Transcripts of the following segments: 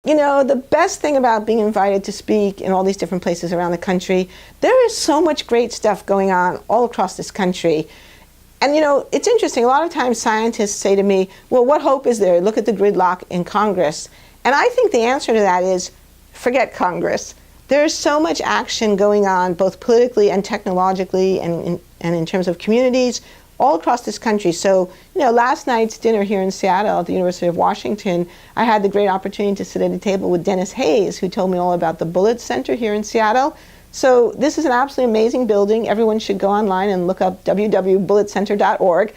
You know, the best thing about being invited to speak in all these different places around the country, there is so much great stuff going on all across this country. And you know, it's interesting, a lot of times scientists say to me, well, what hope is there? Look at the gridlock in Congress. And I think the answer to that is, forget Congress. There's so much action going on, both politically and technologically, and in terms of communities, all across this country. So, you know, last night's dinner here in Seattle at the University of Washington, I had the great opportunity to sit at a table with Dennis Hayes, who told me all about the Bullitt Center here in Seattle. So this is an absolutely amazing building. Everyone should go online and look up www.bullittcenter.org.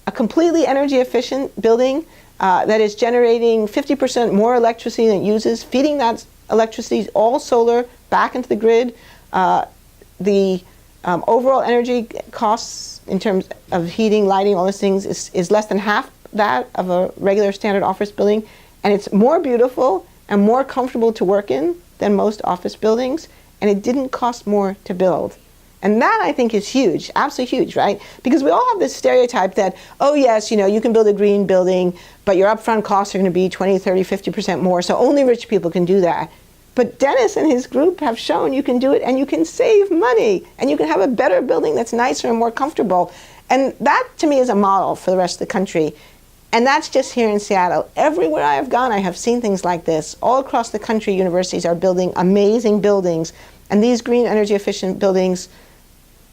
A completely energy efficient building that is generating 50% more electricity than it uses, feeding that electricity, all solar, back into the grid. The overall energy costs in terms of heating, lighting, all those things is less than half that of a regular standard office building. And it's more beautiful and more comfortable to work in than most office buildings. And it didn't cost more to build. And that, I think, is huge, absolutely huge, right? Because we all have this stereotype that, oh yes, you know, you can build a green building, but your upfront costs are going to be 20, 30, 50% more, so only rich people can do that. But Dennis and his group have shown you can do it, and you can save money, and you can have a better building that's nicer and more comfortable. And that, to me, is a model for the rest of the country. And that's just here in Seattle. Everywhere I have gone, I have seen things like this. All across the country, universities are building amazing buildings. And these green energy efficient buildings,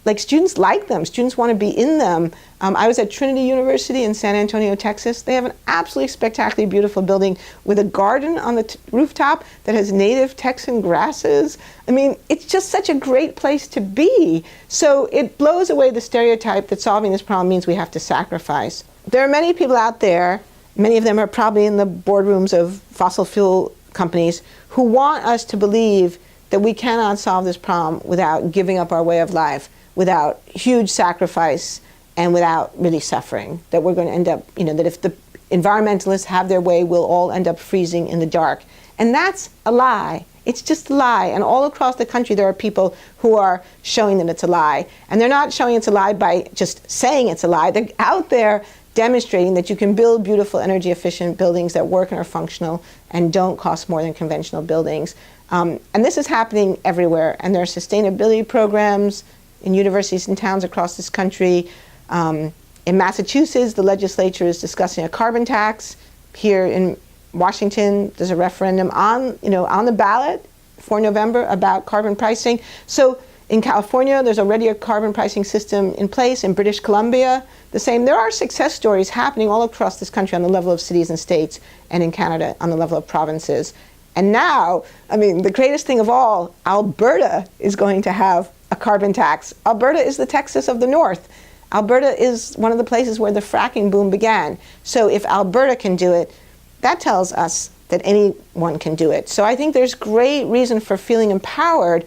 like, students like them. Students want to be in them. I was at Trinity University in San Antonio, Texas. They have an absolutely spectacularly beautiful building with a garden on the rooftop that has native Texan grasses. I mean, it's just such a great place to be. So it blows away the stereotype that solving this problem means we have to sacrifice. There are many people out there, many of them are probably in the boardrooms of fossil fuel companies, who want us to believe that we cannot solve this problem without giving up our way of life, without huge sacrifice, and without really suffering. That we're going to end up, you know, that if the environmentalists have their way, we'll all end up freezing in the dark. And that's a lie. It's just a lie. And all across the country, there are people who are showing that it's a lie. And they're not showing it's a lie by just saying it's a lie. They're out there demonstrating that you can build beautiful, energy efficient buildings that work and are functional and don't cost more than conventional buildings. And this is happening everywhere. And there are sustainability programs in universities and towns across this country. In Massachusetts, the legislature is discussing a carbon tax. Here in Washington, there's a referendum on the ballot for November about carbon pricing. So in California, there's already a carbon pricing system in place. In British Columbia, the same. There are success stories happening all across this country on the level of cities and states, and in Canada on the level of provinces. And now, I mean, the greatest thing of all, Alberta is going to have a carbon tax. Alberta is the Texas of the North. Alberta is one of the places where the fracking boom began. So if Alberta can do it, that tells us that anyone can do it. So I think there's great reason for feeling empowered,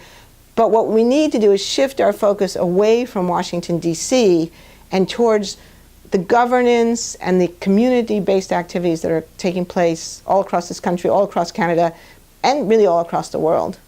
but what we need to do is shift our focus away from Washington, D.C. and towards the governance and the community-based activities that are taking place all across this country, all across Canada, and really all across the world.